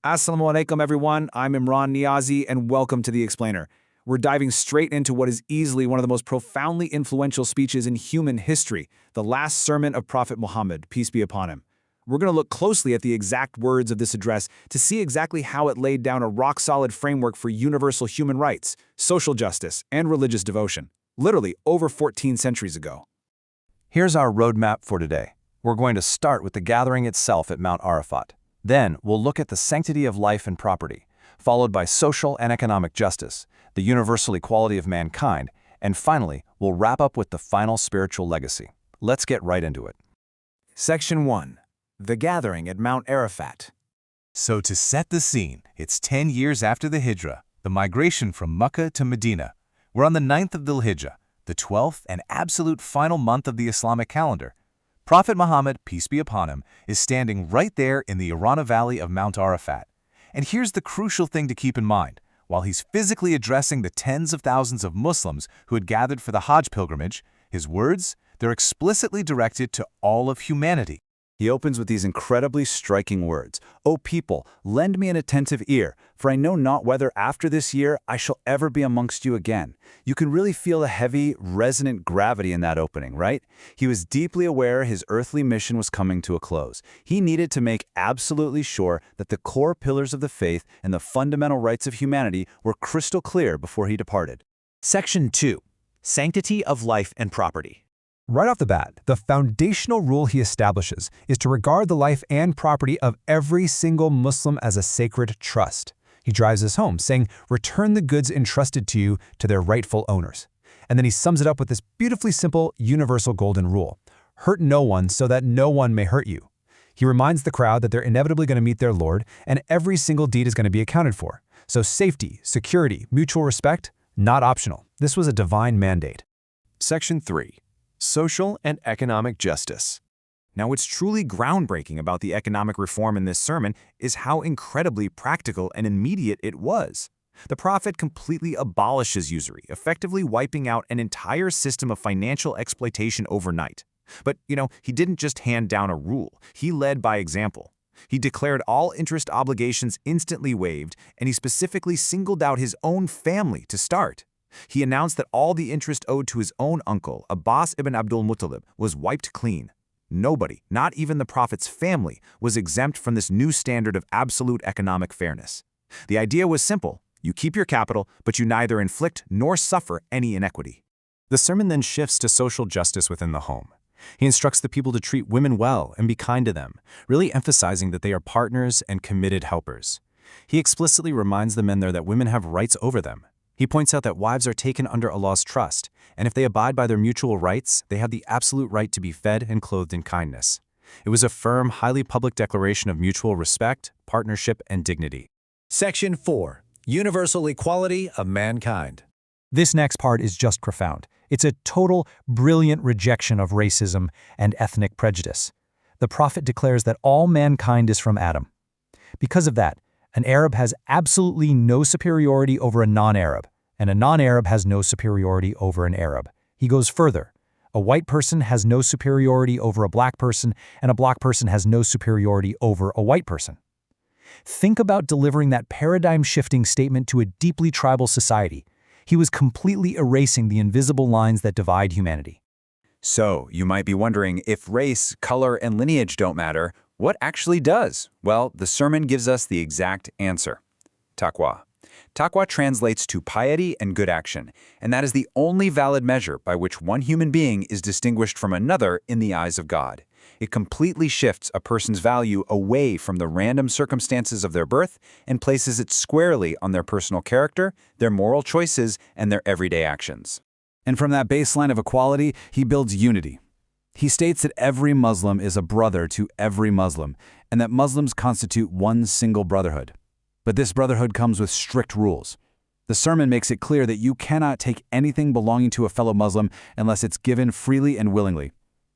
Assalamu alaikum, everyone. I'm Imran Niazi, and welcome to The Explainer. We're diving straight into what is easily one of the most profoundly influential speeches in human history, the last sermon of Prophet Muhammad, peace be upon him. We're going to look closely at the exact words of this address to see exactly how it laid down a rock-solid framework for universal human rights, social justice, and religious devotion, literally over 14 centuries ago. Here's our roadmap for today. We're going to start with the gathering itself at Mount Arafat. Then, we'll look at the sanctity of life and property, followed by social and economic justice, the universal equality of mankind, and finally, we'll wrap up with the final spiritual legacy. Let's get right into it. Section 1. The Gathering at Mount Arafat. So to set the scene, it's 10 years after the Hijrah, the migration from Mecca to Medina. We're on the 9th of Dhul Hijjah, the 12th and absolute final month of the Islamic calendar. Prophet Muhammad, peace be upon him, is standing right there in the Irana Valley of Mount Arafat. And here's the crucial thing to keep in mind. While he's physically addressing the tens of thousands of Muslims who had gathered for the Hajj pilgrimage, his words, they're explicitly directed to all of humanity. He opens with these incredibly striking words, "O people, lend me an attentive ear, for I know not whether after this year I shall ever be amongst you again." You can really feel a heavy, resonant gravity in that opening, right? He was deeply aware his earthly mission was coming to a close. He needed to make absolutely sure that the core pillars of the faith and the fundamental rights of humanity were crystal clear before he departed. Section 2. Sanctity of life and property. Right off the bat, the foundational rule he establishes is to regard the life and property of every single Muslim as a sacred trust. He drives this home, saying, "Return the goods entrusted to you to their rightful owners." And then he sums it up with this beautifully simple, universal golden rule: hurt no one so that no one may hurt you. He reminds the crowd that they're inevitably going to meet their Lord, and every single deed is going to be accounted for. So safety, security, mutual respect, not optional. This was a divine mandate. Section 3. Social and economic justice. Now, what's truly groundbreaking about the economic reform in this sermon is how incredibly practical and immediate it was. The prophet completely abolishes usury, effectively wiping out an entire system of financial exploitation overnight. But, he didn't just hand down a rule. He led by example. He declared all interest obligations instantly waived, and he specifically singled out his own family to start. He announced that all the interest owed to his own uncle, Abbas ibn Abdul Muttalib, was wiped clean. Nobody, not even the prophet's family, was exempt from this new standard of absolute economic fairness. The idea was simple: you keep your capital, but you neither inflict nor suffer any inequity. The sermon then shifts to social justice within the home. He instructs the people to treat women well and be kind to them, really emphasizing that they are partners and committed helpers. He explicitly reminds the men there that women have rights over them. He points out that wives are taken under Allah's trust, and if they abide by their mutual rights, they have the absolute right to be fed and clothed in kindness. It was a firm, highly public declaration of mutual respect, partnership, and dignity. Section 4. Universal equality of mankind. This next part is just profound. It's a total, brilliant rejection of racism and ethnic prejudice. The prophet declares that all mankind is from Adam. Because of that, an Arab has absolutely no superiority over a non-Arab, and a non-Arab has no superiority over an Arab. He goes further. A white person has no superiority over a black person, and a black person has no superiority over a white person. Think about delivering that paradigm-shifting statement to a deeply tribal society. He was completely erasing the invisible lines that divide humanity. So, you might be wondering, if race, color, and lineage don't matter, what actually does? Well, the sermon gives us the exact answer. Taqwa. Taqwa translates to piety and good action, and that is the only valid measure by which one human being is distinguished from another in the eyes of God. It completely shifts a person's value away from the random circumstances of their birth and places it squarely on their personal character, their moral choices, and their everyday actions. And from that baseline of equality, he builds unity. He states that every Muslim is a brother to every Muslim, and that Muslims constitute one single brotherhood. But this brotherhood comes with strict rules. The sermon makes it clear that you cannot take anything belonging to a fellow Muslim unless it's given freely and willingly.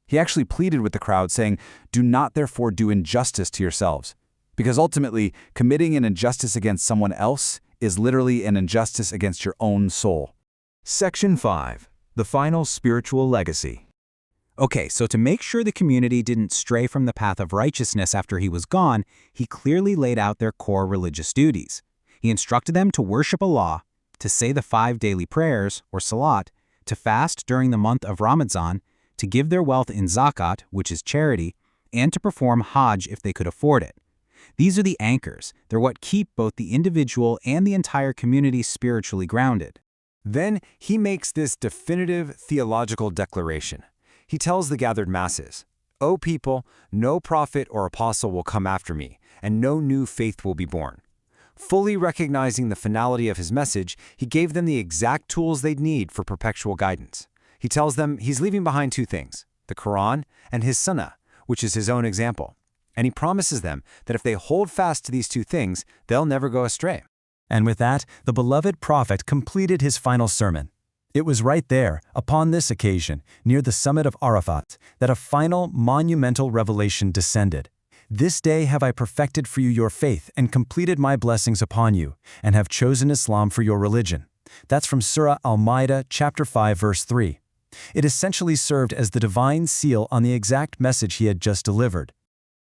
He actually pleaded with the crowd, saying, "Do not therefore do injustice to yourselves," because ultimately, committing an injustice against someone else is literally an injustice against your own soul. Section 5. The final spiritual legacy. Okay, so to make sure the community didn't stray from the path of righteousness after he was gone, he clearly laid out their core religious duties. He instructed them to worship Allah, to say the 5 daily prayers, or salat, to fast during the month of Ramadan, to give their wealth in zakat, which is charity, and to perform hajj if they could afford it. These are the anchors. They're what keep both the individual and the entire community spiritually grounded. Then he makes this definitive theological declaration. He tells the gathered masses, "O people, no prophet or apostle will come after me, and no new faith will be born." Fully recognizing the finality of his message, he gave them the exact tools they'd need for perpetual guidance. He tells them he's leaving behind 2 things, the Quran and his Sunnah, which is his own example. And he promises them that if they hold fast to these 2 things, they'll never go astray. And with that, the beloved prophet completed his final sermon. It was right there, upon this occasion, near the summit of Arafat, that a final, monumental revelation descended. "This day have I perfected for you your faith and completed my blessings upon you, and have chosen Islam for your religion." That's from Surah Al-Ma'idah, chapter 5, verse 3. It essentially served as the divine seal on the exact message he had just delivered.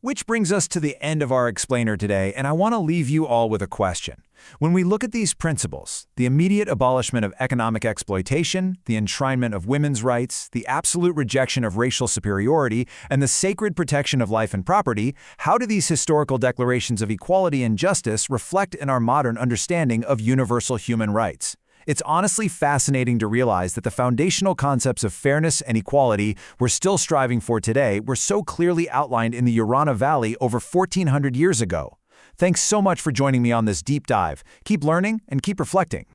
Which brings us to the end of our explainer today, and I want to leave you all with a question. When we look at these principles, the immediate abolishment of economic exploitation, the enshrinement of women's rights, the absolute rejection of racial superiority, and the sacred protection of life and property, how do these historical declarations of equality and justice reflect in our modern understanding of universal human rights? It's honestly fascinating to realize that the foundational concepts of fairness and equality we're still striving for today were so clearly outlined in the Urana Valley over 1,400 years ago. Thanks so much for joining me on this deep dive. Keep learning and keep reflecting.